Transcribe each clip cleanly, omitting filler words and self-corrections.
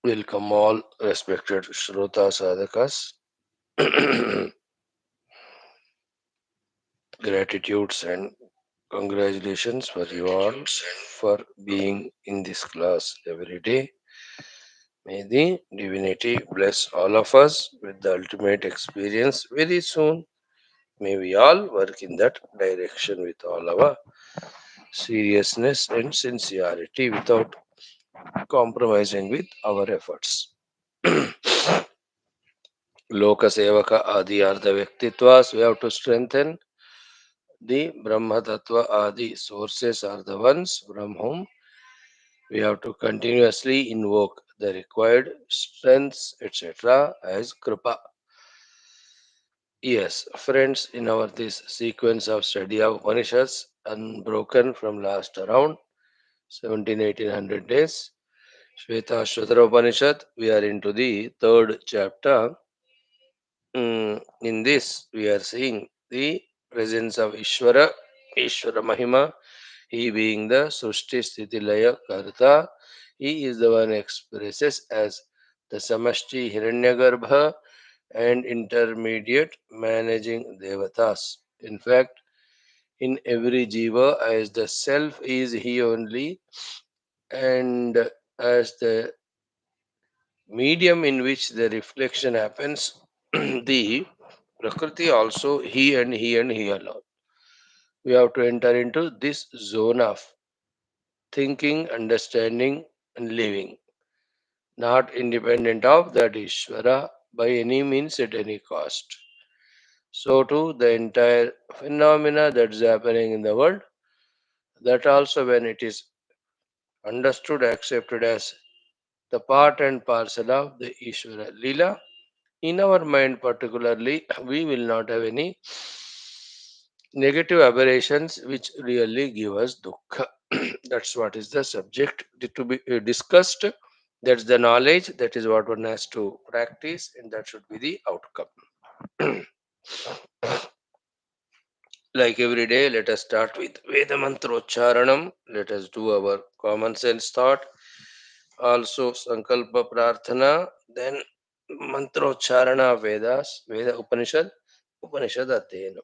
Welcome all respected Shrota Sadhakas. Gratitudes and congratulations for you all for being in this class every day. May the divinity bless all of us with the ultimate experience very soon. May we all work in that direction with all our seriousness and sincerity without compromising with our efforts. Loka Sevaka Adi are the Vyaktitwas we have to strengthen. The Brahma Tattva Adi sources are the ones from whom we have to continuously invoke the required strengths, etc. as Kripa. Yes, friends, in our this sequence of study of Upanishads, unbroken from last around 1700-1800 days, Shwethashwathara Upanishad, we are into the third chapter. In this, we are seeing the presence of Ishwara Mahima, he being the Srushti Sthiti Laya Karta. He is the one expresses as the Samashti Hiranyagarbha and intermediate managing Devathas. In fact, in every jiva, as the self is he only, and as the medium in which the reflection happens, the Prakriti also he and he alone. We have to enter into this zone of thinking, understanding, and living, not independent of that Ishvara by any means at any cost. So too the entire phenomena that is happening in the world, that also when it is understood, accepted as the part and parcel of the Ishvara Lila, in our mind particularly, we will not have any negative aberrations which really give us dukkha. That's what is the subject to be discussed. That's the knowledge. That is what one has to practice, and that should be the outcome. Like every day, let us start with Veda Mantrocharanam. Let us do our common sense thought. Also, Sankalpa Prarthana. Then Mantrocharana Vedas, Veda Upanishad, Upanishad Adhyayana.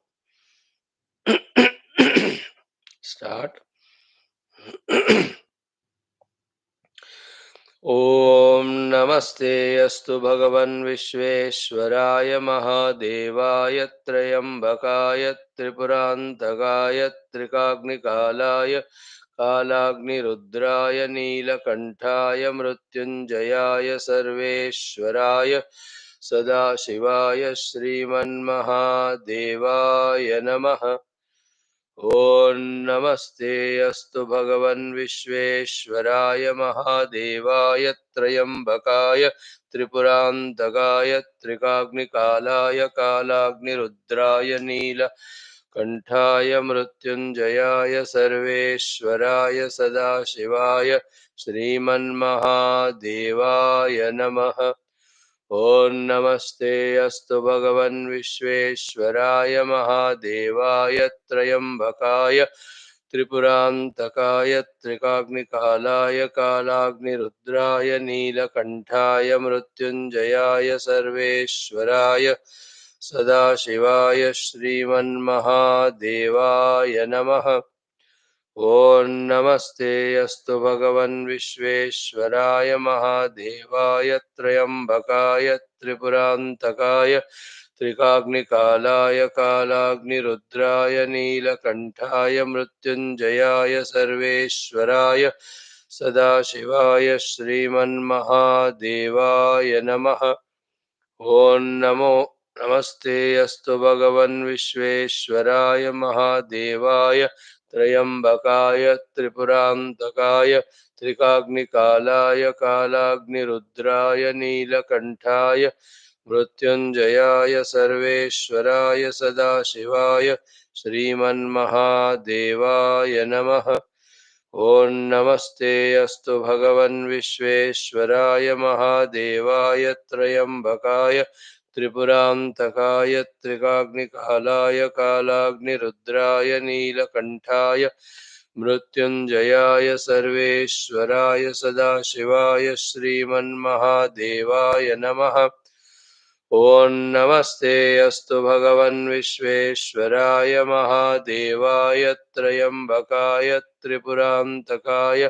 Start. ॐ नमस्ते अस्तु भगवन् विश्वेश्वराय महादेवाय त्र्यम्बकाय त्रिपुरान्तकाय त्रिकाग्निकालाय कालाग्निरुद्राय नीलकण्ठाय मृत्युञ्जयाय सर्वेश्वराय सदाशिवाय श्रीमन्महादेवाय नमः। ॐ नमस्ते अस्तु भगवन् विश्वेश्वराय महादेवाय त्र्यम्बकाय त्रिपुरान्तकाय त्रिकाग्निकालाय कालाग्निरुद्राय नीलकण्ठाय मृत्युञ्जयाय सर्वेश्वराय सदाशिवाय श्रीमन्महादेवाय नमः। ॐ नमस्ते अस्तु भगवन् विश्वेश्वराय महादेवाय त्र्यम्बकाय त्रिपुरान्तकाय त्रिकाग्निकालाय कालाग्निरुद्राय नीलकण्ठाय मृत्युञ्जयाय सर्वेश्वराय सदाशिवाय श्रीमन्महादेवाय नमः। ॐ नमस्ते अस्तु भगवन् विश्वेश्वराय महादेवाय त्र्यम्बकाय त्रिपुरान्तकाय त्रिकाग्निकालाय कालाग्निरुद्राय नीलकण्ठाय मृत्युञ्जयाय सर्वेश्वराय सदाशिवाय श्रीमन्महादेवाय नमः। ॐ नमस्ते अस्तु भगवन् विश्वेश्वराय महादेवाय त्र्यम्बकाय त्रिपुरान्तकाय त्रिकाग्निकालाय कालाग्निरुद्राय नीलकण्ठाय मृत्युञ्जयाय सर्वेश्वराय सदाशिवाय श्रीमन्महादेवाय नमः। ॐ नमस्ते अस्तु भगवन् विश्वेश्वराय महादेवाय त्र्यम्बकाय त्रिपुरान्तकाय त्रिकाग्निकालाय कालाग्निरुद्राय नीलकण्ठाय मृत्युञ्जयाय सर्वेश्वराय सदाशिवाय श्रीमन्महादेवाय नमः। ॐ नमस्ते अस्तु भगवन् विश्वेश्वराय महादेवाय त्र्यम्बकाय त्रिपुरान्तकाय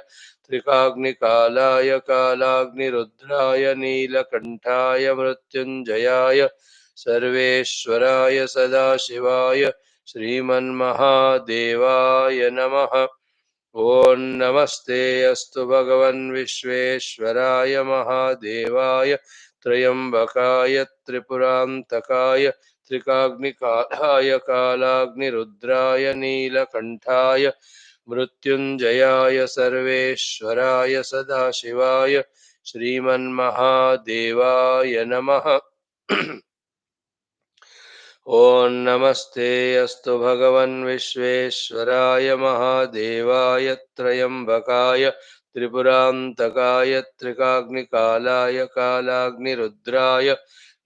त्रिकाग्निकालाय कालाग्निरुद्राय नीलकण्ठाय मृत्युञ्जयाय सर्वेश्वराय सदाशिवाय श्रीमन्महादेवाय नमः। ॐ नमस्ते अस्तु भगवन् विश्वेश्वराय महादेवाय त्र्यम्बकाय त्रिपुरान्तकाय त्रिकाग्निकालाय कालाग्निरुद्राय नीलकण्ठाय मृत्युञ्जयाय सर्वेश्वराय सदाशिवाय श्रीमन्महादेवाय नमः। ॐ नमस्ते अस्तु भगवन् विश्वेश्वराय महादेवाय त्र्यम्बकाय त्रिपुरान्तकाय त्रिकाग्निकालाय कालाग्निरुद्राय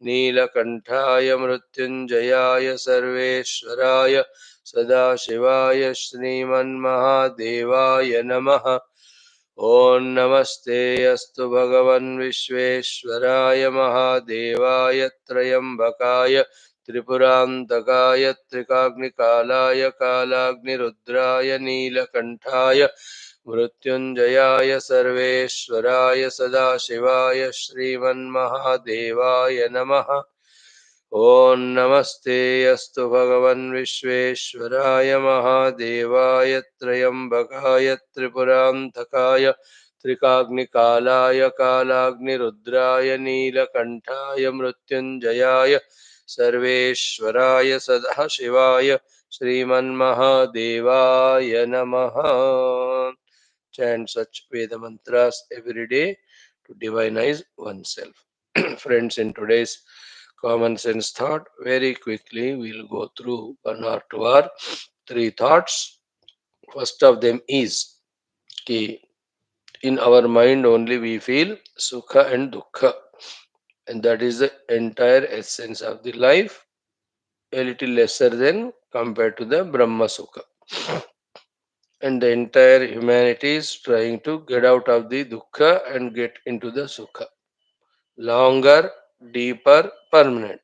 नीलकण्ठाय मृत्युञ्जयाय सर्वेश्वराय सदाशिवाय श्रीमन्महादेवाय नमः। ॐ नमस्ते अस्तु भगवन् विश्वेश्वराय महादेवाय त्र्यम्बकाय त्रिपुरान्तकाय त्रिकाग्निकालाय कालाग्निरुद्राय नीलकण्ठाय मृत्युञ्जयाय सर्वेश्वराय सदाशिवाय श्रीमन्महादेवाय नमः। ॐ नमस्ते अस्तु भगवन् विश्वेश्वराय महादेवाय त्र्यम्बकाय त्रिपुरान्तकाय त्रिकाग्निकालाय कालाग्निरुद्राय नीलकण्ठाय मृत्युञ्जयाय सर्वेश्वराय सदाशिवाय श्रीमन्महादेवाय नमः। Chant such Veda mantras every day to divinize oneself. Friends, in today's common sense thought, very quickly we'll go through one or two or three thoughts. First of them is ki in our mind only we feel sukha and dukkha, and that is the entire essence of the life, a little lesser than compared to the Brahma Sukha. And the entire humanity is trying to get out of the dukkha and get into the sukha. Longer, deeper, permanent.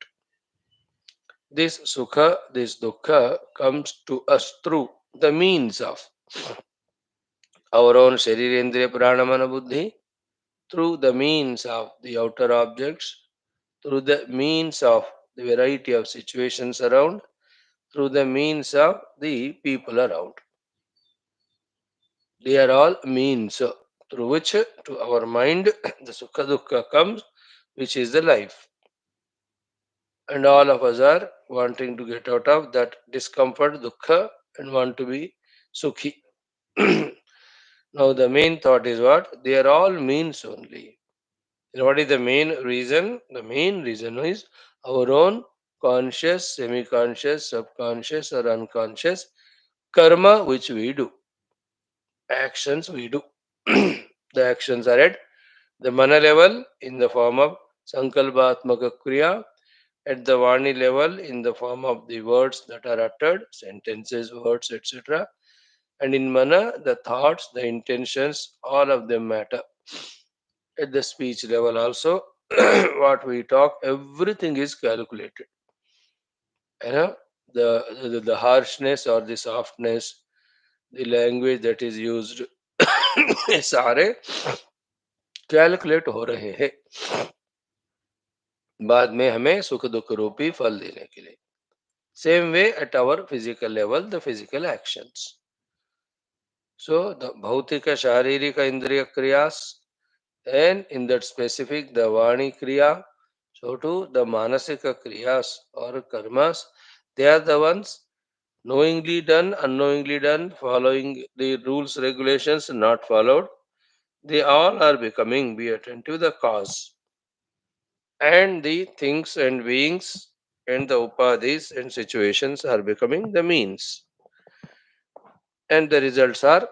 This sukha, this dukkha comes to us through the means of our own sharirendriya pranamana buddhi, through the means of the outer objects, through the means of the variety of situations around, through the means of the people around. They are all means through which to our mind the sukha dukkha comes, which is the life. And all of us are wanting to get out of that discomfort, dukkha, and want to be sukhi. Now, the main thought is what? They are all means only. And what is the main reason? The main reason is our own conscious, semi conscious, subconscious, or unconscious karma which we do, actions we do. The actions are at the mana level in the form of sankalpatmaka kriya, at the vani level in the form of the words that are uttered, sentences, words, etc. And in mana, the thoughts, the intentions, all of them matter. At the speech level also, what we talk, everything is calculated. You know, the harshness or the softness, the language that is used, ये सारे calculate हो रहे हैं बाद में हमें सुख दुख रूपी फल देने के लिए. Same way at our physical level, the physical actions. So the bhautika, sharirika, indriya kriyas, and in that specific the vani kriya. So too the manasika kriyas or karmas, they are the ones knowingly done, unknowingly done, following the rules, regulations not followed. They all are becoming, be attentive, the cause. And the things and beings and the upadhis and situations are becoming the means. And the results are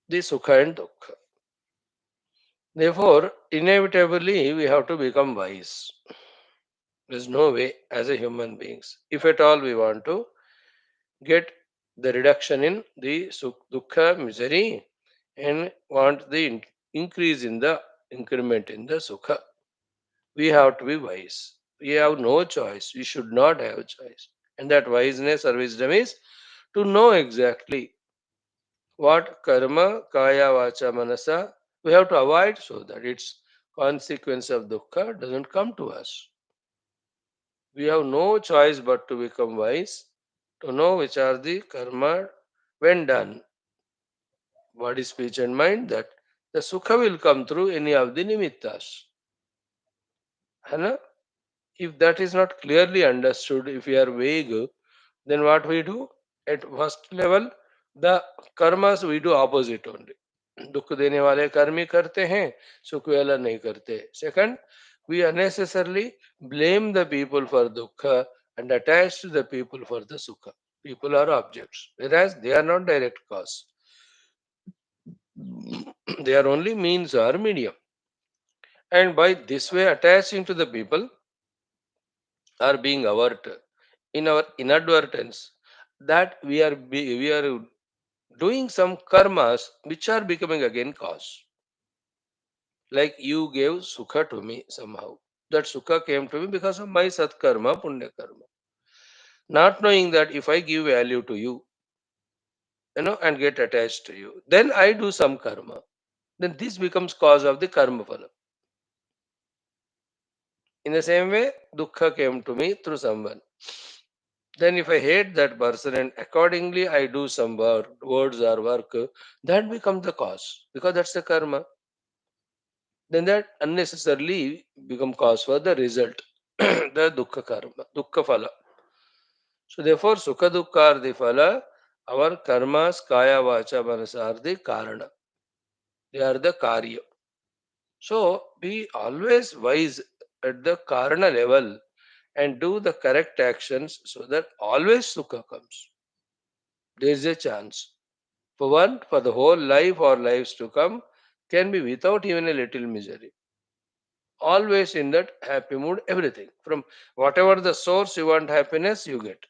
the sukha and dukkha. Therefore, inevitably, we have to become wise. There's no way as a human beings. If at all we want to get the reduction in the dukkha, misery, and want the increase in the increment in the sukha. We have to be wise. We have no choice. We should not have choice. And that wiseness or wisdom is to know exactly what karma, kaya, vacha, manasa we have to avoid so that its consequence of dukkha doesn't come to us. We have no choice but to become wise, to know which are the karma when done, body, speech, and mind, that the sukha will come through any of the nimittas. Hana? If that is not clearly understood, if we are vague, then what we do? At first level, the karmas we do opposite only. दुख देने वाले कर्म ही करते हैं, सुख वाला नहीं करते. Second, we unnecessarily blame the people for dukkha and attach to the people for the sukha. People are objects, whereas they are not direct cause. They are only means or medium. And by this way attaching to the people or being avert in our inadvertence, that we are doing some karmas which are becoming again cause. Like you gave sukha to me somehow. That sukha came to me because of my satkarma, punya karma. Not knowing that if I give value to you, and get attached to you, then I do some karma. Then this becomes cause of the karma phala. In the same way, dukkha came to me through someone. Then if I hate that person and accordingly I do some words or work, that becomes the cause because that's the karma. Then that unnecessarily become cause for the result, the dukkha karma, dukkha phala. So therefore, sukha dukkha are the phala. Our karmas, kaya, vacha, manasa are the karana. They are the karya. So be always wise at the karana level and do the correct actions so that always sukha comes. There is a chance. For one, for the whole life or lives to come, can be without even a little misery. Always in that happy mood, everything. From whatever the source you want happiness, you get.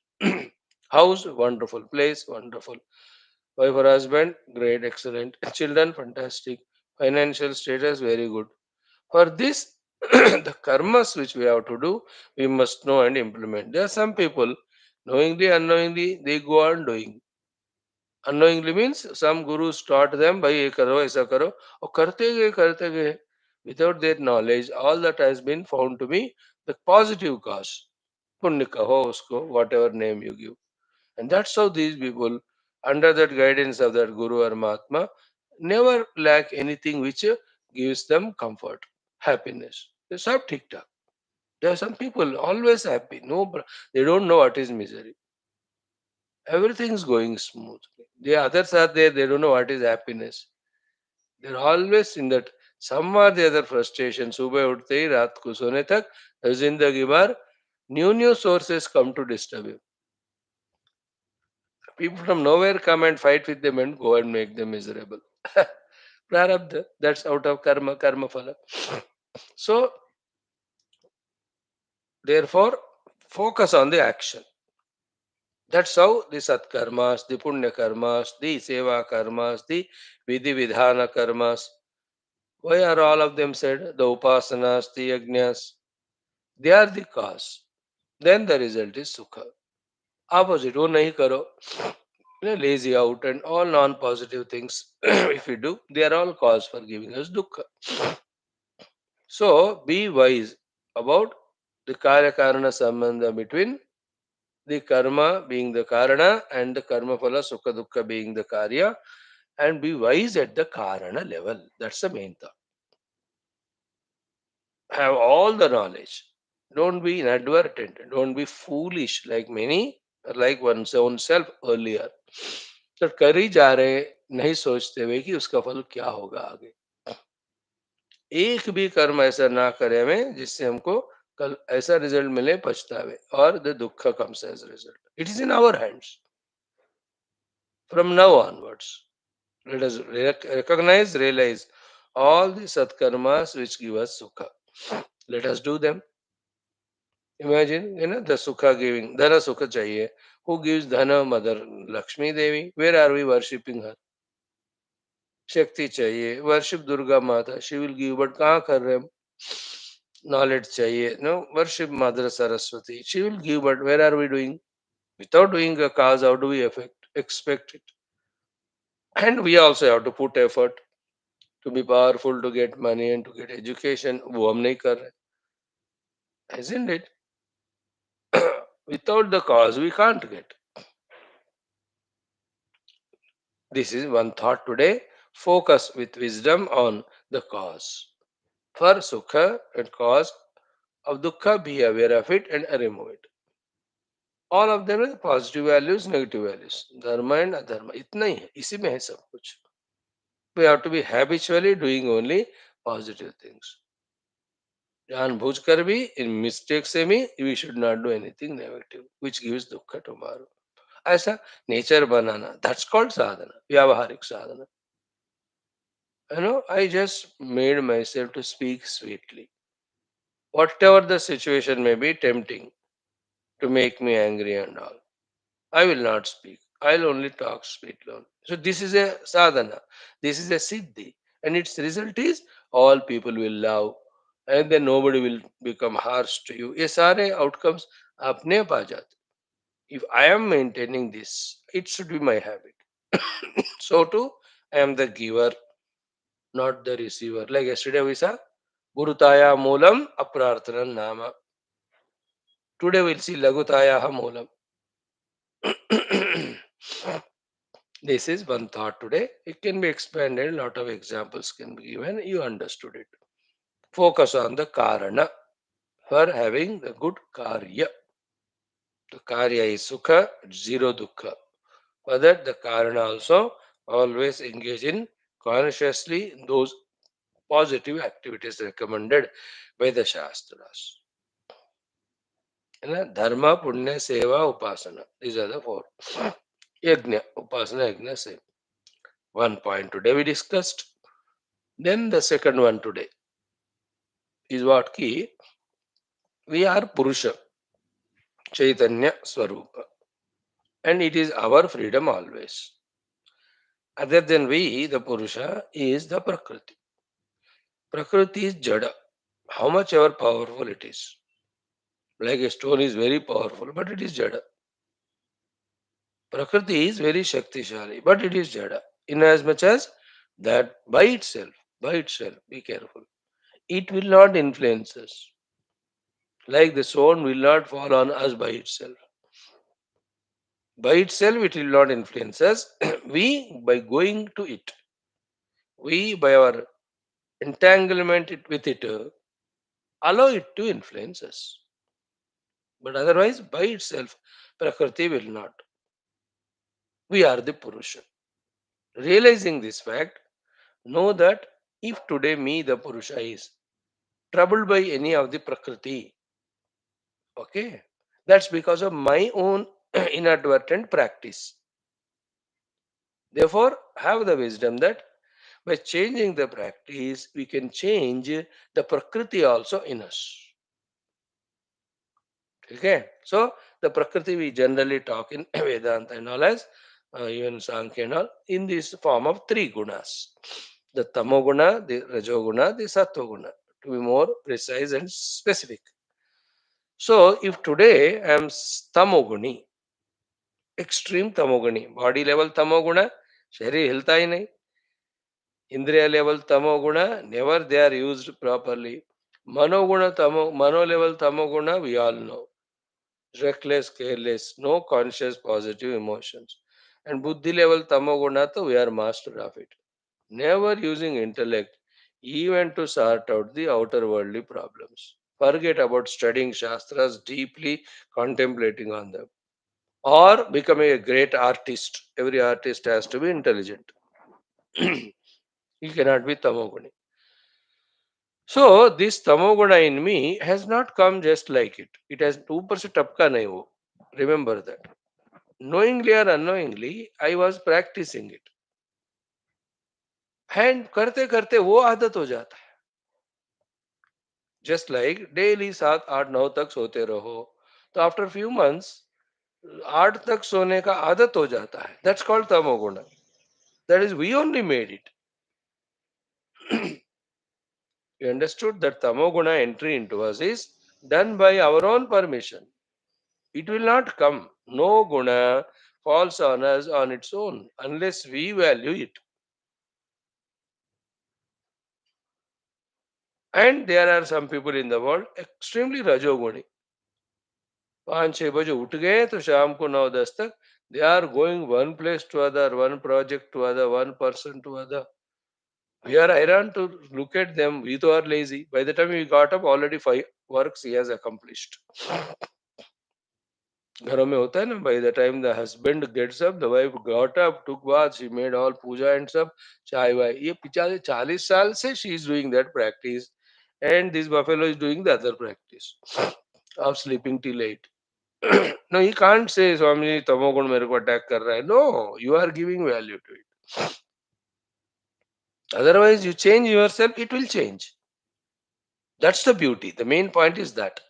House, wonderful. Place, wonderful. Wife or husband, great, excellent. Children, fantastic. Financial status, very good. For this, the karmas which we have to do, we must know and implement. There are some people, knowingly, unknowingly, they go on doing. Unknowingly means some gurus taught them by ye karo, aisa karo, or karte gaye. Without their knowledge, all that has been found to be the positive cause. Punya kaho usko, whatever name you give. And that's how these people, under that guidance of that Guru or Mahatma, never lack anything which gives them comfort, happiness. They have tik-tak. There are some people always happy. No, they don't know what is misery. Everything is going smoothly. The others are there, they don't know what is happiness. They're always in that some or the other frustration. सुबह उठते ही रात को सोने तक जिंदगी भर new sources come to disturb you. People from nowhere come and fight with them and go and make them miserable. Prarabdha, that's out of karma phala. So, therefore, focus on the action. That's how the satkarmas, the punya karmas, the seva karmas, the vidhi vidhana karmas. Why are all of them said? The upasanas, the yajnas, they are the cause. Then the result is sukha. Opposite, wo nahi karo. Lazy out and all non-positive things, if we do, they are all cause for giving us dukkha. So be wise about the karya karana sambandha between the karma being the karana and the karma phala sukha dukkha being the karya, and be wise at the karana level. That's the main thought. Have all the knowledge. Don't be inadvertent. Don't be foolish like many, like one's own self earlier. तो कर ही जा रहे हैं, नहीं सोचते हुए कि उसका फल क्या होगा आगे. एक भी कर्म ऐसा ना करे हमें जिससे हमको कल ऐसा रिजल्ट मिले पछतावे और द दुख comes as result. It is in our hands from now onwards. Let us recognize, realize all the satkarmas which give us sukha. Let us do them. Imagine, the sukha giving, dhana sukha chahiye. Who gives Dhana? Mother Lakshmi Devi. Where are we worshipping her? Shakti चाहिए. Worship Durga Mata. She will give. But कहाँ कर रहे हम? Knowledge चाहिए. No, worship Mother Saraswati. She will give. But where are we doing? Without doing a cause, how do we expect it? And we also have to put effort to be powerful, to get money and to get education. वो हम नहीं कर रहे. Isn't it? Without the cause, we can't get. This is one thought today. Focus with wisdom on the cause. For sukha and cause of dukkha, be aware of it and remove it. All of them are positive values, negative values. Dharma and adharma. इतना ही है. इसी में है सब कुछ. We have to be habitually doing only positive things. जानबूझकर भी, in mistake से भी, we should not do anything negative, which gives dukkha tomorrow. ऐसा nature banana, that's called sadhana, व्यावहारिक sadhana. I just made myself to speak sweetly. Whatever the situation may be tempting to make me angry and all, I will not speak. I'll only talk sweetly. So this is a sadhana. This is a siddhi. And its result is all people will love and then nobody will become harsh to you. ये सारे outcomes अपने आप आ जाते. If I am maintaining this, it should be my habit. So too, I am the giver, not the receiver. Like yesterday we saw, Gurutaya Moolam Aprarthanan Nama. Today we'll see Lagutaya Moolam. This is one thought today. It can be expanded, a lot of examples can be given. You understood it. Focus on the karana for having the good karya. The karya is sukha, zero dukkha. For that, the karana also always engage in consciously those positive activities recommended by the Shastras. Dharma, Punya, Seva, Upasana. These are the four. Yajna, Upasana, Yajna, Seva. One point today we discussed. Then the second one today is what key? We are Purusha, Chaitanya Swarupa. And it is our freedom always. Other than we, the Purusha is the Prakriti. Prakriti is Jada. How much ever powerful it is. Like a stone is very powerful, but it is Jada. Prakriti is very Shaktishali, but it is Jada. In as much as that by itself, be careful. It will not influence us. Like the stone will not fall on us by itself. By itself, it will not influence us. We, by going to it, we, by our entanglement with it, allow it to influence us. But otherwise, by itself, Prakriti will not. We are the Purusha. Realizing this fact, know that if today me, the Purusha, is troubled by any of the Prakriti, okay, that's because of my own inadvertent practice. Therefore, have the wisdom that by changing the practice, we can change the Prakriti also in us. Okay, so the Prakriti we generally talk in Vedanta and all as even Sankhya and all in this form of three gunas: the Tamoguna, the Rajoguna, the Sattva to be more precise and specific. So, if today I am Tamoguni, extreme Tamoguni, body level Tamoguna, शरीर हिलता ही नहीं. Indriya level Tamoguna, never they are used properly. Mano level Tamoguna, we all know. Reckless, careless, no conscious positive emotions. And Buddhi level Tamoguna, we are master of it. Never using intellect even to sort out the outer worldly problems. Forget about studying Shastras deeply, contemplating on them. Or becoming a great artist. Every artist has to be intelligent. He cannot be Tamoguni. So this Tamoguna in me has not come just like it. It has 2% tapka nahi ho. Remember that. Knowingly or unknowingly, I was practicing it. And करते करते वो आदत हो जाता है. Just like daily 7, 8, 9 तक सोते रहो. So after few months, 8 तक सोने का आदत हो जाता है. That's called tamoguna. That is, we only made it. You understood that tamoguna entry into us is done by our own permission. It will not come. No guna falls on us on its own unless we value it. And there are some people in the world extremely rajoguni. 5-6 बजे उठ गए तो शाम को 9-10 तक they are going one place to other, one project to other, one person to other. We are iron to look at them. We too are lazy. By the time we got up, already 5 works he has accomplished. घरों में होता है ना, by the time the husband gets up, the wife got up, took bath, she made all puja and stuff, चाय वाय. ये पिछले 40 साल से she is doing that practice, and this buffalo is doing the other practice of sleeping till 8. No, he can't say Swami ji तमोगुण मेरे को attack कर रहा है. No, you are giving value to it. Otherwise, you change yourself, it will change. That's the beauty. The main point is that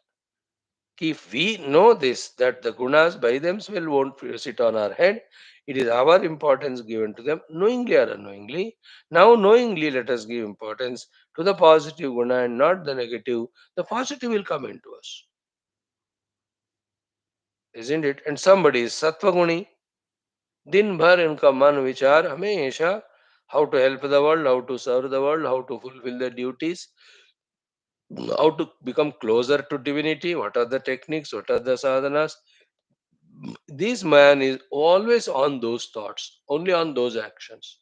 if we know this, that the gunas by themselves won't sit on our head, it is our importance given to them, knowingly or unknowingly. Now, knowingly, let us give importance to the positive guna and not the negative. The positive will come into us, isn't it? And somebody is sattva guni. दिन भर इनका मन विचार हमेशा how to help the world, how to serve the world, how to fulfill their duties, how to become closer to divinity, what are the techniques, what are the sadhanas. This man is always on those thoughts, only on those actions.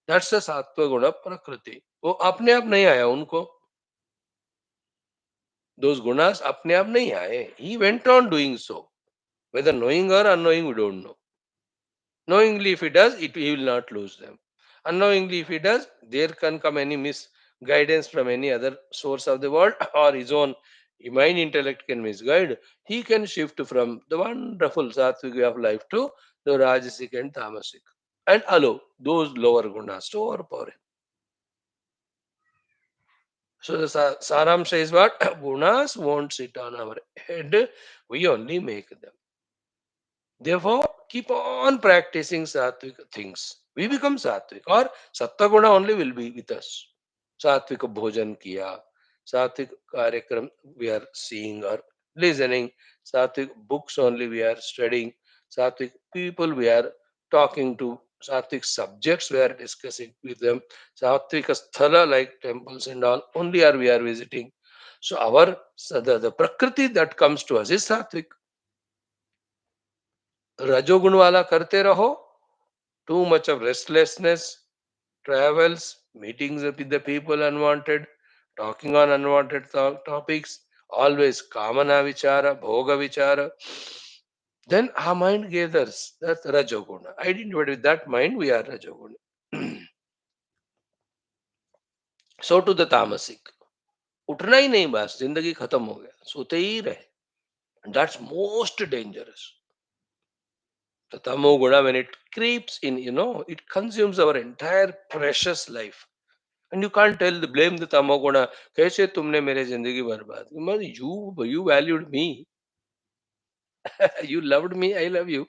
That's the sattva guna prakriti. वो अपने आप नहीं आया उनको. Those gunas अपने आप नहीं आए. He went on doing so. Whether knowing or unknowing, we don't know. Knowingly, if he does, he will not lose them. Unknowingly, if he does, there can come any misguidance from any other source of the world, or his own mind intellect can misguide. He can shift from the wonderful sattvic way of life to the rajasic and tamasic, and allow those lower gunas to overpower him. So the saramsha is what? Gunas won't sit on our head, we only make them. Therefore, keep on practicing sattvic things. We become sattvic, or sattva guna only will be with us. Sattvic bhojan kiya, sattvic karyakram we are seeing or listening, sattvic books only we are studying, sattvic people we are talking to, sattvic subjects we are discussing with them, sattvic sthala like temples and all only are we are visiting. So the prakriti that comes to us is sattvic. रजोगुण वाला करते रहो, too much of restlessness, travels, meetings with the people unwanted, talking on unwanted topics, always kamana vichara, bhoga vichara, then our mind gathers. That's rajoguna. Identified with that mind, we are rajoguna. So to the tamasic, उठना ही नहीं, बस जिंदगी खत्म हो गया, सोते ही रहे. That's most dangerous. The tamoguna, when it creeps in, it consumes our entire precious life. And you can't blame the tamoguna. कैसे तुमने मेरे जिंदगी बर्बाद की? Man, you valued me. You loved me, I love you.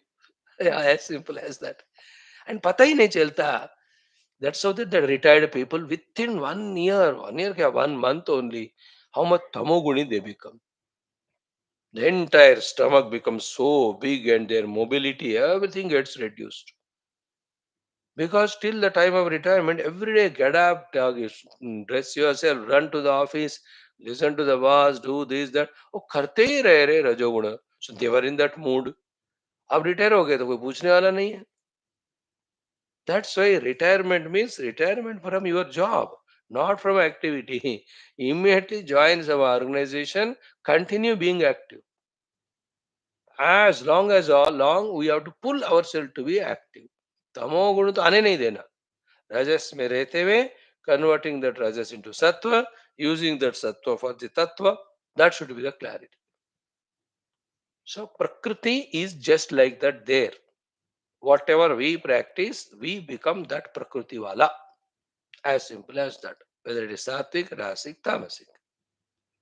Yeah, as simple as that. And पता ही नहीं चलता. That's how that the retired people within 1 year, 1 year क्या, 1 month only, how much tamoguni they become. The entire stomach becomes so big and their mobility, everything gets reduced. Because till the time of retirement, every day get up, dress yourself, run to the office, listen to the boss, do this, that. Oh, करते ही रहे रे रजोगुण. So they were in that mood. अब retire हो गए तो कोई पूछने वाला नहीं है. That's why retirement means retirement from your job, not from activity. Immediately join some organization, continue being active. As long as all long we have to pull ourselves to be active. तमोगुण तो आने नहीं देना. रजस में रहते हुए converting that rajas into sattva, using that sattva for the tattva, that should be the clarity. So prakriti is just like that there. Whatever we practice, we become that prakriti wala. As simple as that. Whether it is sattvic, rasic, tamasic.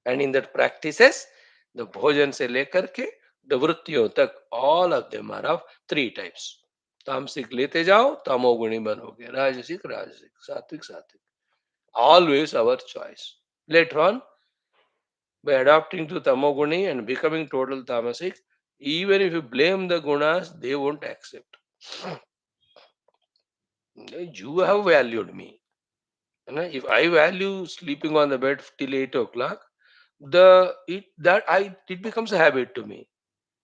And in that practices, the bhojan se lekar ke the वृत्तियों तक, all of them are of three types. तामसिक लेते जाओ, तमोगुणी बनोगे, राजसिक राजसिक, सात्विक सात्विक. Always our choice. Later on, by adopting to tamoguni and becoming total tamasic, even if you blame the gunas, they won't accept. You have valued me. If I value sleeping on the bed till 8 o'clock, it becomes a habit to me.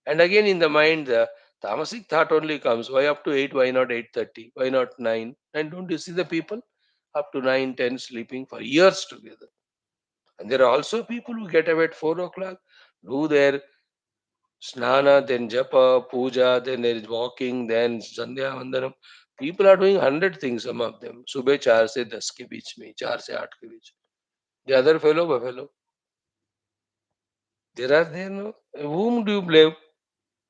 And again in the mind, the tamasic thought only comes. Why up to 8? Why not 8:30? Why not 9? And don't you see the people up to 9, 10 sleeping for years together? And there are also people who get up at 4 o'clock, do their snana, then japa, puja, then there is walking, then sandhya vandanam. People are doing 100 things, some of them. Subah 4 se 10 ke beech mein, 4 se 8 ke beech. The other fellow, buffalo. There are there no. Whom do you blame?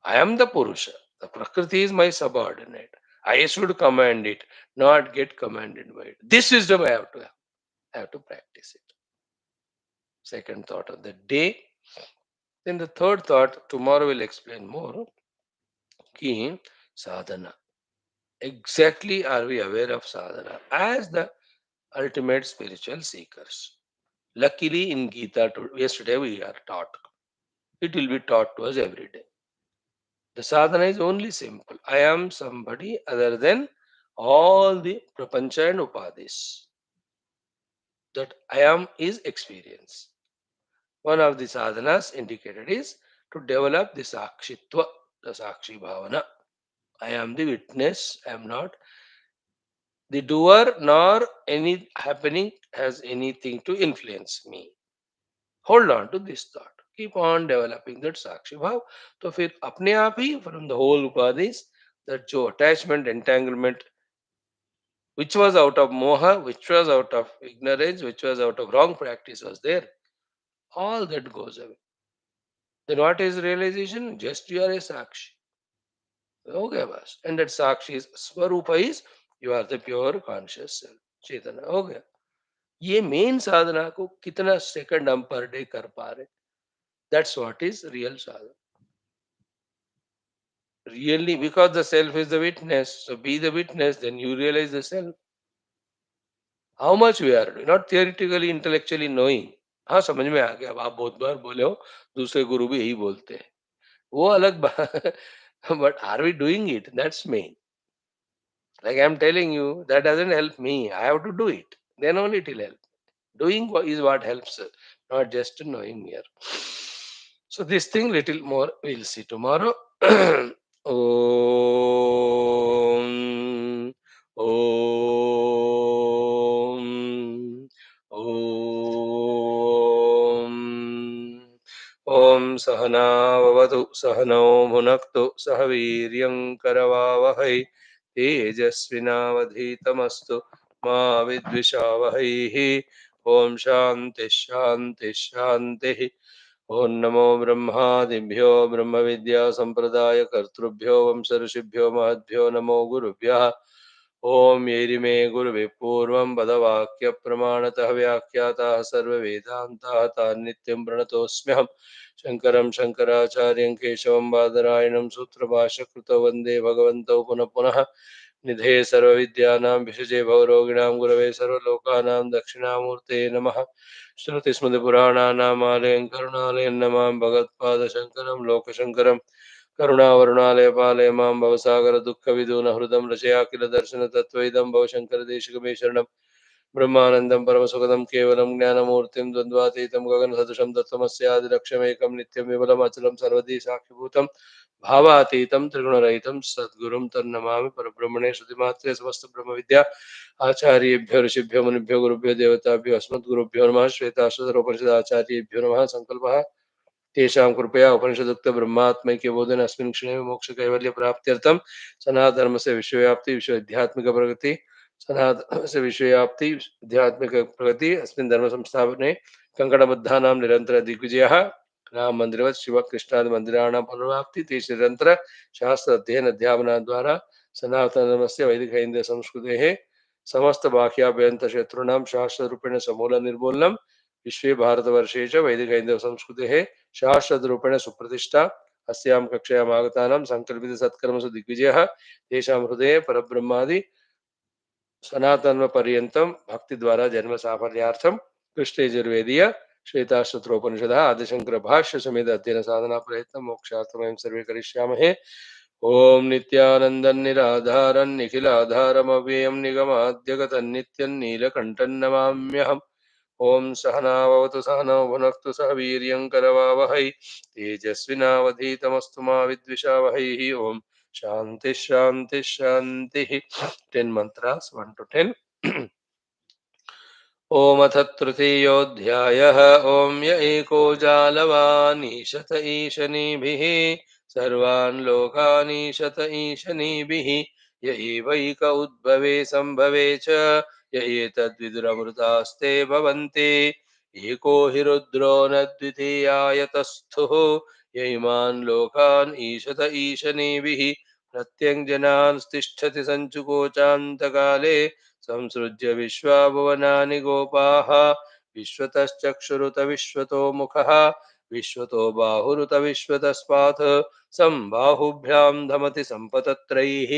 I am the Purusha. The Prakriti is my subordinate. I should command it, not get commanded by it. This wisdom I have to have. I have to practice it. Second thought of the day. Then the third thought, tomorrow we'll explain more. Ki sadhana. Exactly are we aware of sadhana as the ultimate spiritual seekers? Luckily in Gita, yesterday we are taught. It will be taught to us every day. The sadhana is only simple. I am somebody other than all the prapancha and upadhis. That I am is experience. One of the sadhanas indicated is to develop the sakshitva, the sakshi bhavana. I am the witness. I am not the doer, nor any happening has anything to influence me. Hold on to this thought. Keep on developing that sakshi bhav. तो फिर अपने आप ही from the whole upadhis, that जो attachment, entanglement, which was out of moha, which was out of ignorance, which was out of wrong practice was there, all that goes away. Then what is realization? Just you are a sakshi. Okay, bas. And that sakshi is swarupa is you are the pure conscious self. चेतना हो गया. ये main साधना को कितना second हम per day कर पा रहे, that's what is real Sadhana. Really, because the self is the witness, so be the witness, then you realize the self. How much we are doing, not theoretically intellectually knowing. हाँ समझ में आ गया, अब आप बहुत बार बोले हो, दूसरे गुरु भी यही बोलते हैं, वो अलग बात. But are we doing it, that's main. Like I'm telling you, that doesn't help me. I have to do it. Then only it will help. Doing is what helps, not just knowing here. So this thing little more we'll see tomorrow. Om, Om, Om. Om Sahana Vavatu Sahano Bhunaktu Sahaviryam Karavavahai तेजस्विनावधीतमस्तु मा विद्विषावहैः. ओम शांति शांति शांति. ओम नमो ब्रह्मादिभ्यो ब्रह्म विद्या संप्रदाय कर्तृभ्यो वंश ऋषिभ्यो महद्भ्यो नमो गुरुभ्यः. ओम येरिमे गुरुवे पूर्वं पदवाक्य प्रमाणतः व्याख्याताः सर्ववेदान्ताः तान् नित्यं प्रणतोऽस्म्यहम्. शङ्करं शङ्कराचार्यं केशवं बादरायणं सूत्रभाष्यकृतौ वन्दे भगवन्तौ पुनः पुनः. निधे सर्वविद्यानां विषजे भवरोगिणां गुरवे सर्वलोकानां दक्षिणामूर्ते नमः. श्रुतिस्मृतिपुराणानाम् आलयं करुणालयं नमामि भगवत्पादशङ्करं लोकशङ्करं. करुणावरुणालय पालय मां भवसागर दुःखविदून हृदं रचया किल दर्शन तत्त्वैदं भवशङ्कर देशिकमे शरणं. ब्रह्मानन्दं परमसुखदं केवलं ज्ञानमूर्तिं द्वन्द्वातीतं गगनसदृशं तत्त्वमस्यादिलक्ष्यमेकं नित्यं विमलम् अचलं सर्वदी साक्षिभूतं भावातीतं त्रिगुणरहितं सद्गुरुं तन्नमामि परब्रह्मणे श्रुतिमात्रे समस्त ब्रह्मविद्या आचार्येभ्यो ऋषिभ्यो मुनिभ्यो गुरुभ्यो देवताभ्यो अस्मद्गुरुभ्यो नमः. श्वेताश्वतरोपनिषद आचार्येभ्यो नमः. संकल्पः तेषां कृपया उपनिषदुक्त ब्रह्मात्मैक्य बोधन अस्मिन् क्षणे मोक्ष कैवल्य प्राप्त्यर्थं सनातन से विश्वव्याप्ति विश्वध्यात्मिक प्रगति सनातन से विश्वव्याप्ति आध्यात्मिक प्रगति अस्मिन् धर्म संस्थापने कंकणबद्धानां निरंतर दिग्विजयः. राम मंदिरवत् शिव कृष्णादि मंदिराणां पुनर्वाप्ति तेषु निरंतर शास्त्र अध्ययन अध्यापना द्वारा सनातन धर्मस्य वैदिक हिंदू संस्कृतेः समस्त बाह्याभ्यन्तर शत्रूणां शास्त्र रूपेण समूल निर्मूलनम्. विश्वे भारतवर्षे च वैदिक हिंदू संस्कृतेः शाश्वतरूपेण सुप्रतिष्ठा अस्यां कक्षायाम् आगतानां सङ्कल्पितसत्कर्मसु दिग्विजयः तेषां हृदये परब्रह्मादि सनातनपर्यन्तं भक्तिद्वारा जन्म साफल्यार्थं कृष्णयजुर्वेदीय श्वेताश्वत्रोपनिषदः आदिशंकर भाष्य समेत अध्ययन साधना प्रयत्न मोक्षार्थं वयं सर्वे करिष्यामहे। ओम नित्यानन्दं निराधारं निखिलाधारमव्ययं निगमाद्यगतन्नित्यं नीलकण्ठं नमाम्यहम्। ओम सहनावतु सहनौ भुनक्तु सह वीर्यं करवावहै तेजस्विनावधीतमस्तु मा विद्विषावहैः। ओम शांति शांति शांति। 10 mantras 1 to 10. ओम अथ तृतीयोऽध्यायः। ओम य एको जालवानीशत ईशनीभिः सर्वान् लोकानीशत ईशनीभिः य एवैक उद्भवे सम्भवे च य एतद्विदुरमृतास्ते भवन्ति एको हि रुद्रो न द्वितीयायतस्थुः य इमान् लोकान् ईशत ईशनीभिः प्रत्यङ्जनान् तिष्ठति सञ्चुकोचान्तकाले संसृज्य विश्वाभुवनानि गोपाः विश्वतश्चक्षुरुत विश्वतो मुखः विश्वतो बाहुरुत विश्वतस्पात् सम्बाहुभ्यां धमति सम्पतत्रैः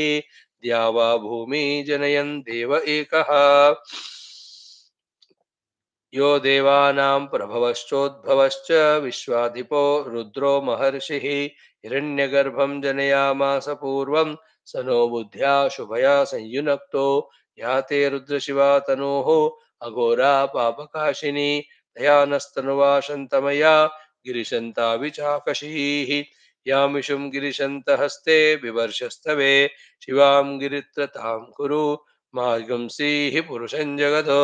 द्यावा भूमि जनयन् देव एकः यो देवानां प्रभवश्चोद्भवश्च विश्वाधिपो रुद्रो महर्षिः हिरण्यगर्भं जनयामास पूर्वं स नो बुद्ध्या शुभया संयुनक्तो याते रुद्रशिवा तनोः अघोरा पापकाशिनी तया नस्तनुवा शन्तमया गिरिशन्ता विचाकशीः यामिषुं गिरिशन्तहस्ते बिभर्षस्तवे शिवां गिरित्रतां कुरु मार्गंसीः पुरुषं जगतो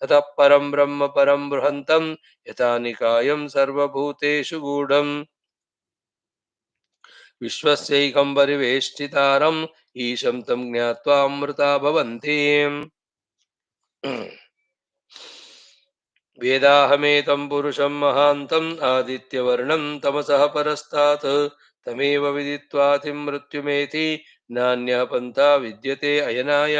ततः परं ब्रह्म परं बृहन्तं यथा निकायं सर्वभूतेषु गूढम् विश्वस्यैकं परिवेष्टितारम् ईशं तं ज्ञात्वा अमृता भवन्ति। वेदाहमेतं पुरुषं महान्तम् आदित्यवर्णं तमसः परस्तात् तमेव विदित्वातिं मृत्युमेति नान्यः पन्था विद्यते अयनाय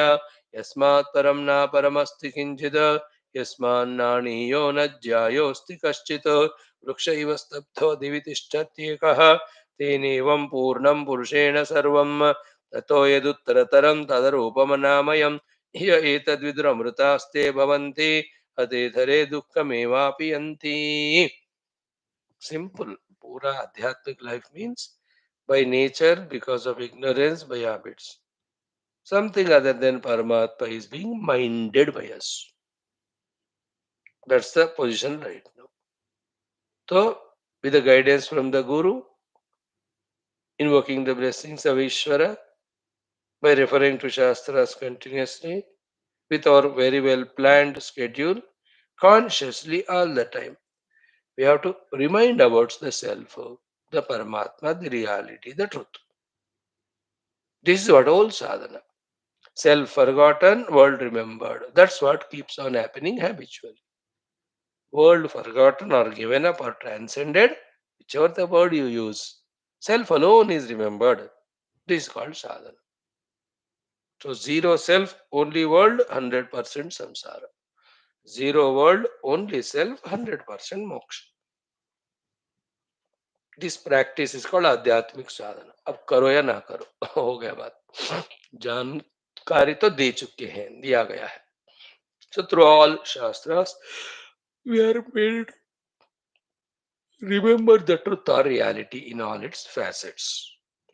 यस्मात् परं न परमस्ति किञ्चित् यस्मान्नाणीयो न ज्यायोऽस्ति कश्चित् वृक्ष इव स्तब्धो दिवि तिष्ठत्येकः तेनेवं पूर्णं पुरुषेण सर्वं ततो यदुत्तरतरं तदरूपमनामयम् ह्य एतद्विदुरमृतास्ते भवन्ति अतेधरे दुःखमेवापि यन्ति। Simple. Pura Adhyatmic life means by nature, because of ignorance, by habits. Something other than Paramatma is being minded by us. That's the position right now. So, with the guidance from the Guru, invoking the blessings of Ishvara, by referring to Shastras continuously, with our very well planned schedule, consciously all the time. We have to remind about the self, the Paramatma, the reality, the truth. This is what all sadhana. Self forgotten, world remembered. That's what keeps on happening habitually. World forgotten or given up or transcended, whichever the word you use. Self alone is remembered. This is called sadhana. So zero self, only world, 100% samsara. Zero world, only self, 100% moksha. This practice is called आध्यात्मिक साधना। अब करो या ना करो हो गया बात। जानकारी तो दे चुके हैं, दिया गया है। So through all shastras we are made remember the truth और reality in all its facets.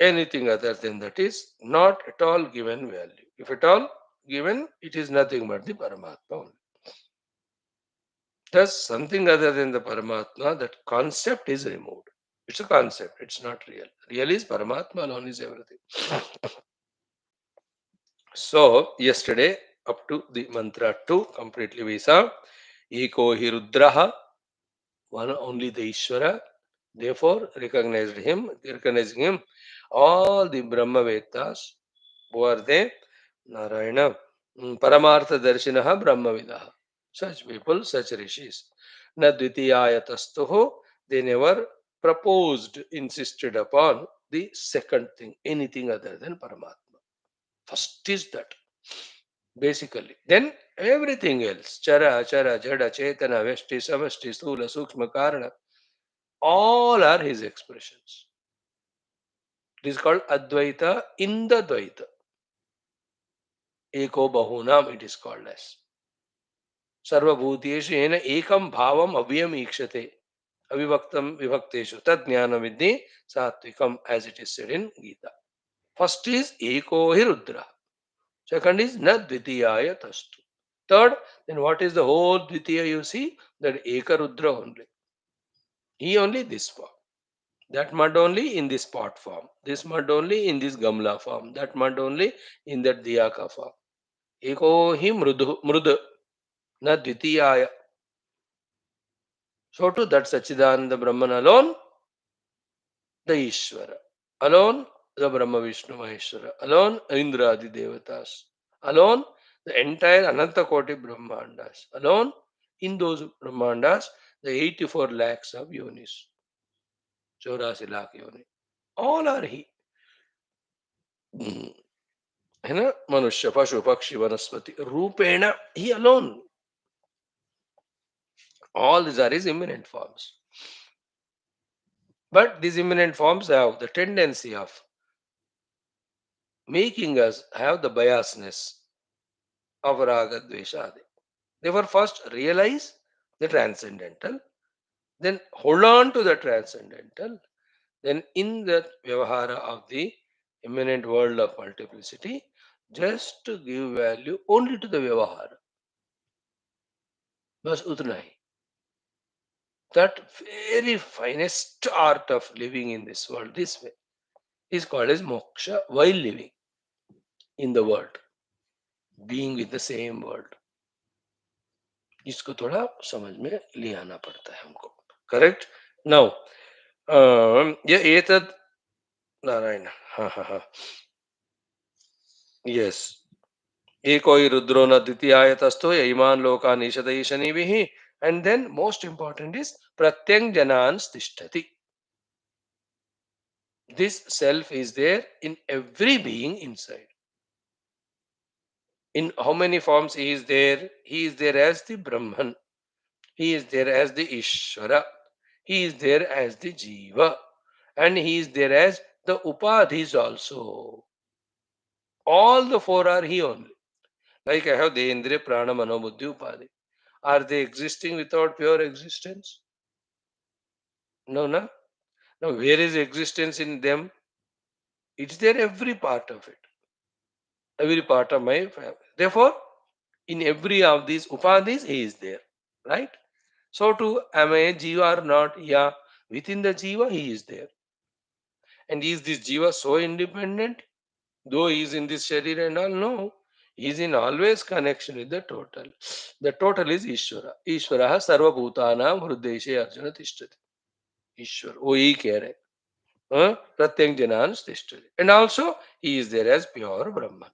Anything other than that is not at all given value. If at all given, it is nothing but the Paramatma only. Thus, something other than the Paramatma, that concept is removed. It's a concept, it's not real. Real is Paramatma alone is everything. So, yesterday, up to the mantra 2, completely we saw Eko hi Rudraha, one only the Ishvara. Therefore, recognizing him, all the Brahmavetas, who are they? Narayana, Paramartha Darshinaha Brahmavidaha. Such people, such rishis. Na Dvitiyayatastuho, they never proposed, insisted upon the second thing, anything other than Paramatma. First is that, basically. Then everything else, Chara, Achara, Jada, Chetana, Veshti, Samashti, Stula, Sukshma, Karana, all are his expressions. It is called Advaita in the Dvaita. Eko Bahunam it is called as. Sarvabhuteshu yena ekam bhavam avyam ikshate. Avivaktam vivakteshu tad jnana vidhi satvikam, as it is said in Gita. First is Eko hi Rudra. Second is Na Dvitiyaya Tastu. Third, then what is the whole Dvitiya you see? That Eka Rudra only. He only this form. That mud only in this pot form. This mud only in this Gamla form. That mud only in that Diyaka form. Eko hi mrudu na dvitiyaya. So to that Sachidananda Brahman alone, the Ishvara. Alone, the Brahma Vishnu Maheshwara. Alone, Indra Adi Devatas. Alone, the entire Ananta Koti Brahmandas. Alone, in those Brahmandas, the 84 lakhs of yonis. 84 lakh yoni. All are he. है ना मनुष्य पशु पक्षी वनस्पति रूपेण he alone. All these are his immanent forms, but these immanent forms have the tendency of making us have the biasness of raga dvesha adi. Therefore first realize the transcendental, then hold on to the transcendental, then in the vyavahara of the immanent world of multiplicity, just to give value only to the vyavahara. बस उतना ही. That very finest art of living in this world this way is called as moksha while living in the world, being with the same world. इसको थोड़ा समझ में ले आना पड़ता है हमको. करेक्ट. नाउ ये एतद नारायण. हाँ हाँ हाँ. यस. एको हि रुद्रो न द्वितीयाय तस्थो यैमान् लोकान् ईशतैः शनिभिः. And then most important is pratyangjanan tishtati. This self is there in every being inside. In how many forms he is there? He is there as the Brahman. He is there as the Ishvara. He is there as the Jiva. And he is there as the Upadhis also. All the four are he only. Like I have the Indriya, Prana, Mano, Buddhi, Upadhi. Are they existing without pure existence? No, no. Now, where is existence in them? It's there every part of it. Every part of my family. Therefore, in every of these upadhis, he is there. Right? So too, am I a jiva or not? Yeah. Within the jiva, he is there. And is this jiva so independent? Though he is in this sharir and all? No. He is in always connection with the total. The total is Ishvara. Ishvara sarva bhutanam hrideshe arjuna tishtati. Ishvara. वो ही कह रहे. प्रत्यंग जनान तिष्ठति. And also, he is there as pure Brahman.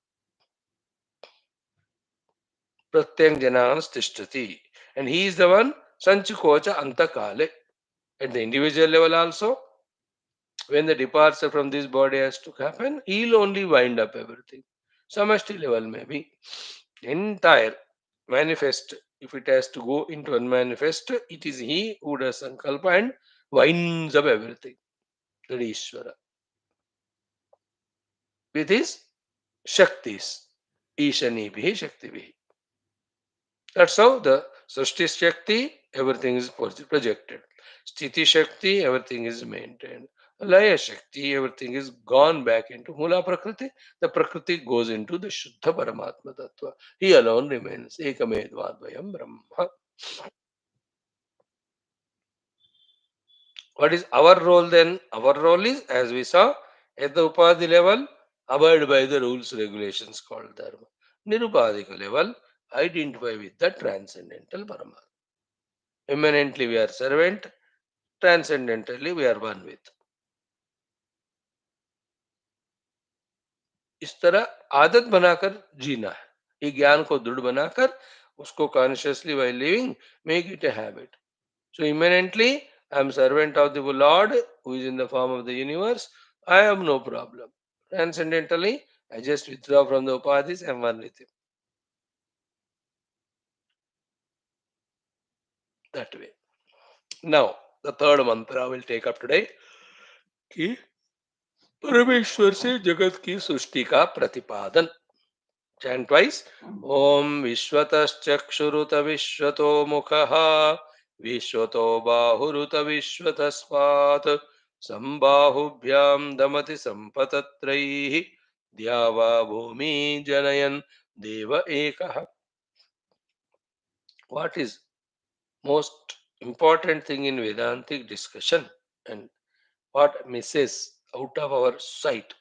Pratyangjanas tishtati. And he is the one sanchikocha antakale. At the individual level also, when the departure from this body has to happen, he'll only wind up everything. Samashti level maybe. Entire manifest, if it has to go into unmanifest, it is he who does sankalpa and winds up everything. That is Ishvara. With his Shaktis. Ishanibhi Shaktibihi. That's how the Srishti Shakti, everything is projected. Sthiti Shakti, everything is maintained. Laya Shakti, everything is gone back into Mula Prakriti. The Prakriti goes into the Shuddha Paramatma Tattva. He alone remains. Ekamedvadvayam Brahma. What is our role then? Our role is, as we saw, at the Upadhi level, abide by the rules, regulations called Dharma. Nirupadhika level, identify with the transcendental Paramatma. Immanently we are servant, transcendentally we are one with. इस तरह आदत बनाकर जीना है. ये ज्ञान को दृढ़ बनाकर उसको consciously while living make it a habit. So immanently I am servant of the Lord who is in the form of the universe. I have no problem. Transcendentally I just withdraw from the upadhis and one with him. That way. Now the third mantra I will take up today. Okay. परमेश्वर से जगत की सृष्टि का प्रतिपादन. Chant twice. Om Vishwatashchakshuruta Vishwato Mukhaha Vishwato Bahuruta Vishwataspat Sambahubhyam Damati Sampatatraihi Dyava Bhumi Janayan Deva Ekaha. What is most important thing in Vedantic discussion and what misses out of our sight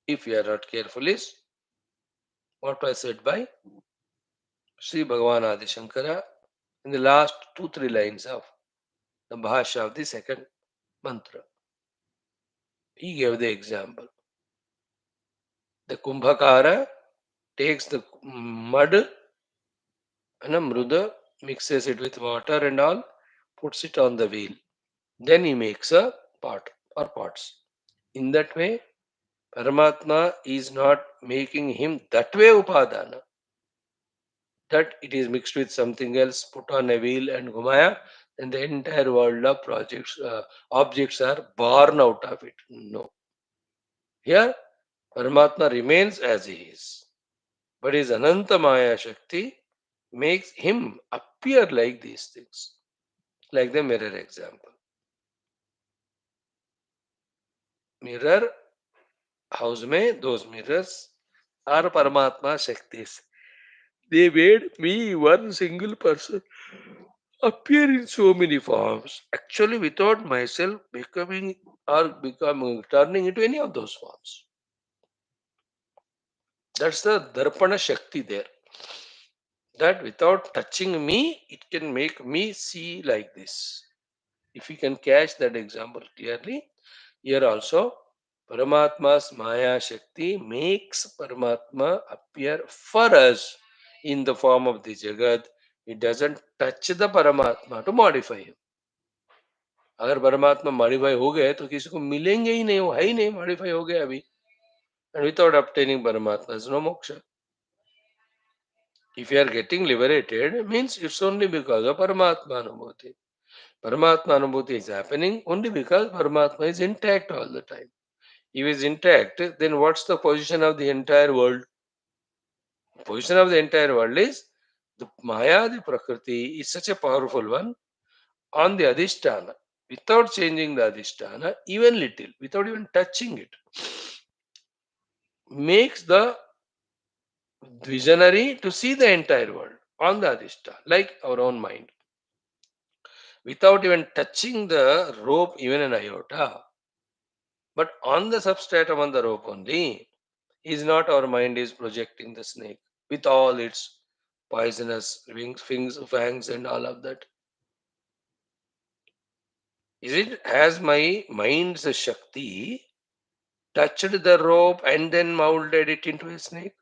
if we are not careful is what was said by Sri Bhagavan Adi Shankara in the last 2-3 lines of the Bhashya of the second mantra. He gave the example. The Kumbhakara takes the mud and a mruda, mixes it with water and all, puts it on the wheel. Then he makes a pot or pots. In that way, Paramatma is not making him that way upadana. That it is mixed with something else, put on a wheel and gumaya, and the entire world of objects are born out of it. No. Here, Paramatma remains as he is. But his Ananta Maya Shakti makes him appear like these things. Like the mirror example. Mirror, house mein, those mirrors are Paramatma Shaktis. They made me one single person appear in so many forms, actually without myself becoming or becoming turning into any of those forms. That's the Darpana Shakti there. That without touching me, it can make me see like this. If you can catch that example clearly, here also Paramatma's Maya Shakti makes Paramatma appear for us in the form of the Jagat. It doesn't touch the Paramatma to modify him. अगर परमात्मा modify हो गए तो किसी को मिलेंगे ही नहीं, वो है ही नहीं, मॉडिफाई हो गए अभी. एंड विदाउट obtaining परमात्मा इज नो मोक्ष. If you are getting liberated, it means it's only because of Paramatma Anubhuti. Paramatma Anubhuti is happening only because Paramatma is intact all the time. If he is intact, then what's the position of the entire world? The position of the entire world is the Maya, the Prakriti, is such a powerful one on the Adhisthana. Without changing the Adhisthana, even little, without even touching it, makes the visionary to see the entire world on the Adhisthana, like our own mind. Without even touching the rope, even an iota, but on the substratum on the rope only, is not our mind is projecting the snake with all its poisonous wings, fangs, and all of that. Is it has my mind's Shakti touched the rope and then molded it into a snake?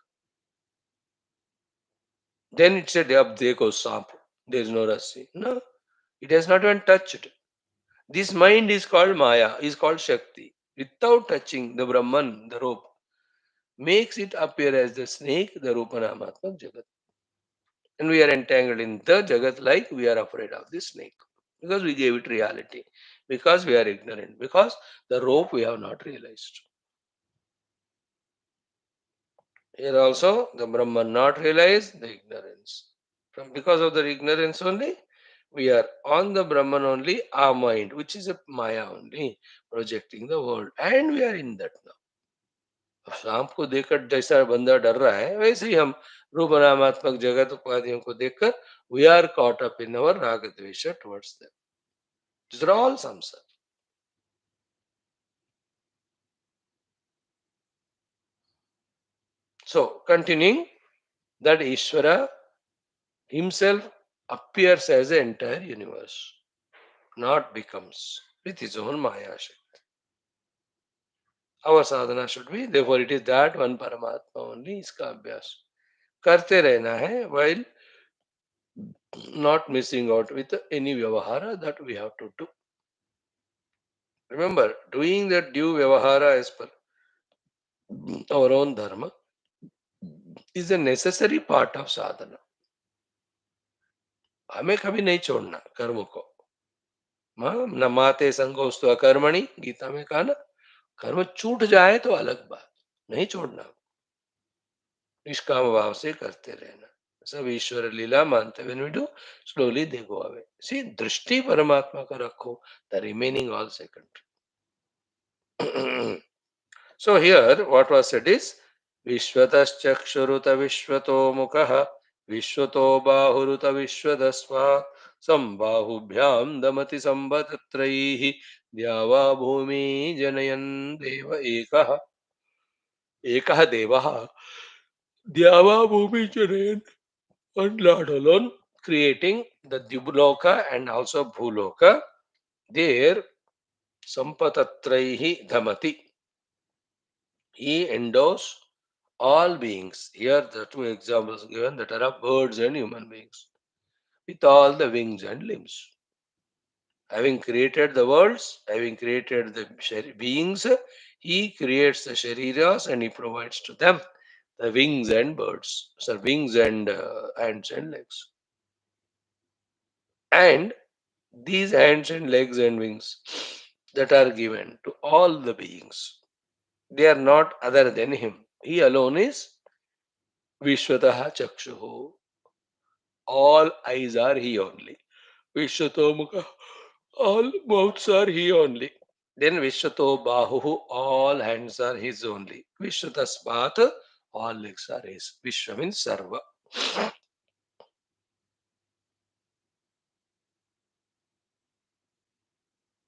Then it said, Ab dekho samp. There is no rasi. No, it has not even touched. This mind is called Maya, is called Shakti. Without touching the Brahman, the rope, makes it appear as the snake, the Rupanamatmak Jagat. And we are entangled in the Jagat like we are afraid of the snake. Because we gave it reality. Because we are ignorant. Because the rope we have not realized. Here also the Brahman not realized the ignorance. Because of the ignorance only, we are on the Brahman only, our mind, which is a Maya only, projecting the world. And we are in that now. सांप को देखकर जैसा बंदा डर रहा है वैसे ही हम रूप नामात्मक जगत उपाधियों को देखकर we are caught up in our raga dvesha towards them. These are all samsara. So continuing that Ishvara himself appears as the entire universe, not becomes with his own Maya Shakti. Our sadhana should be, therefore it is that one Paramatma only, iska abhyas करते रहना है while not missing out with any vyavahara that we have to do. Remember, doing the due vyavahara as per our own dharma is a necessary part of sadhana. हमें कभी नहीं छोड़ना कर्म को. न माते संगोस्तु अकर्मणि, गीता में कहा ना, कर्म छूट जाए तो अलग बात, नहीं छोड़ना, निष्काम भाव से करते रहना, सब ईश्वर लीला मानते when we do slowly they go away. See, दृष्टि परमात्मा का रखो, the remaining all secondary. So here what was said is Vishwataschakshruta Vishwato Mukha Vishwato Bahuruta Vishwadasva Sambahubhyam Damati Sambatatraihi Dyava Bhumi Janayan Deva Ekah Devaha Dyava Bhumi Janayan, one Lord alone creating the Dibloka and also Bhuloka. There Sampatatraihi Dhamati, he endows all beings. Here the two examples given that are of birds and human beings with all the wings and limbs. Having created the worlds, having created the beings, he creates the shariras and he provides to them the wings and birds, so wings and hands and legs. And these hands and legs and wings that are given to all the beings, they are not other than him. He alone is Vishwataha Chakshuhu. All eyes are he only. Vishwatomukha, all mouths are he only. Then Vishwato Bahuhu, all hands are his only. Vishwataspat, all legs are his. Vishwa means Sarva.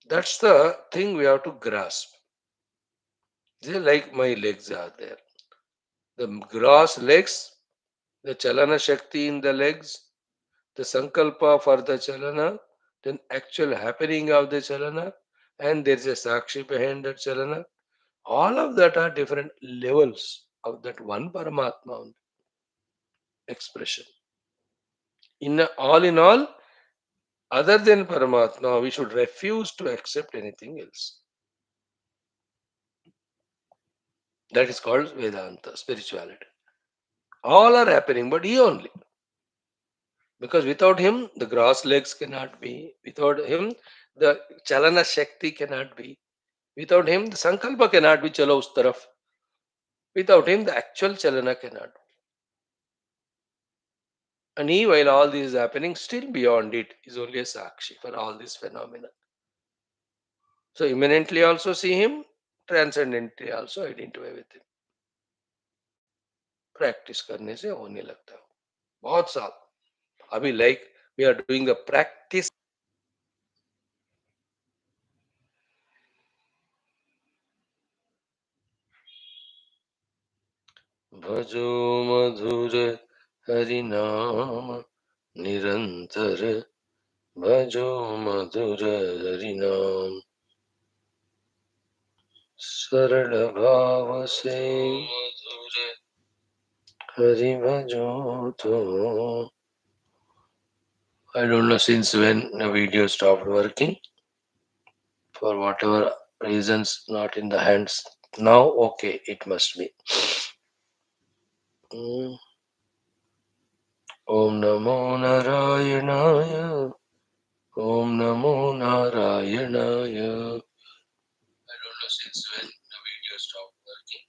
That's the thing we have to grasp. Just like my legs are there. The gross legs, the Chalana Shakti in the legs, the Sankalpa for the Chalana, then actual happening of the Chalana, and there is a Sakshi behind that Chalana. All of that are different levels of that one Paramatma expression. In all, other than Paramatma, we should refuse to accept anything else. That is called Vedanta, spirituality. All are happening, but he only. Because without him, the gross legs cannot be. Without him, the Chalana Shakti cannot be. Without him, the Sankalpa cannot be chalo us taraf. Without him, the actual Chalana cannot. And he, while all this is happening, still beyond it is only a Sakshi for all these phenomena. So immanently also see him, transcendently also identify with him. Practice करने से होने लगता है बहुत साल अभी like we are doing the practice भजो मधुर हरिनाम निरंतर भजो मधुर हरिनाम सरल भाव से हरि भजो तो I don't know since when the video stopped working for whatever reasons not in the hands now okay it must be Mm. Om Namo Narayanaya Om Namo Narayanaya I don't know since when the video stopped working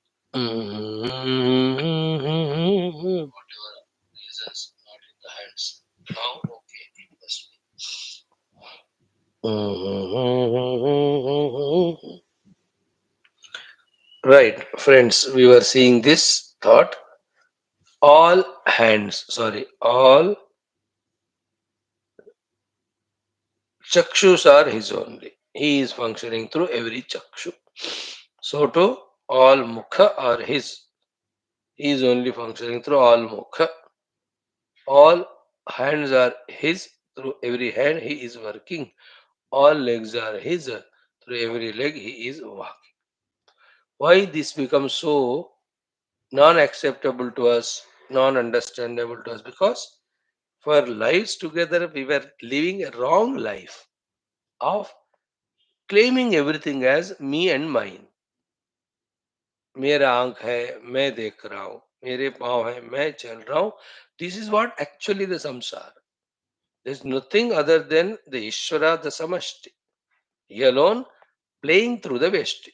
whatever reasons not in the hands now okay it must be right friends we were seeing this thought all hands sorry all chakshus are his only he is functioning through every chakshu so too all mukha are his he is only functioning through all mukha all hands are his through every hand he is working all legs are his through every leg he is walking why this becomes so non acceptable to us non understandable to us because for lives together we were living a wrong life of claiming everything as me and mine मेरा आंख है मैं देख रहा हूं मेरे पांव है मैं चल रहा हूं this is what actually the samsara there is nothing other than the ishvara the samashti he alone playing through the veshti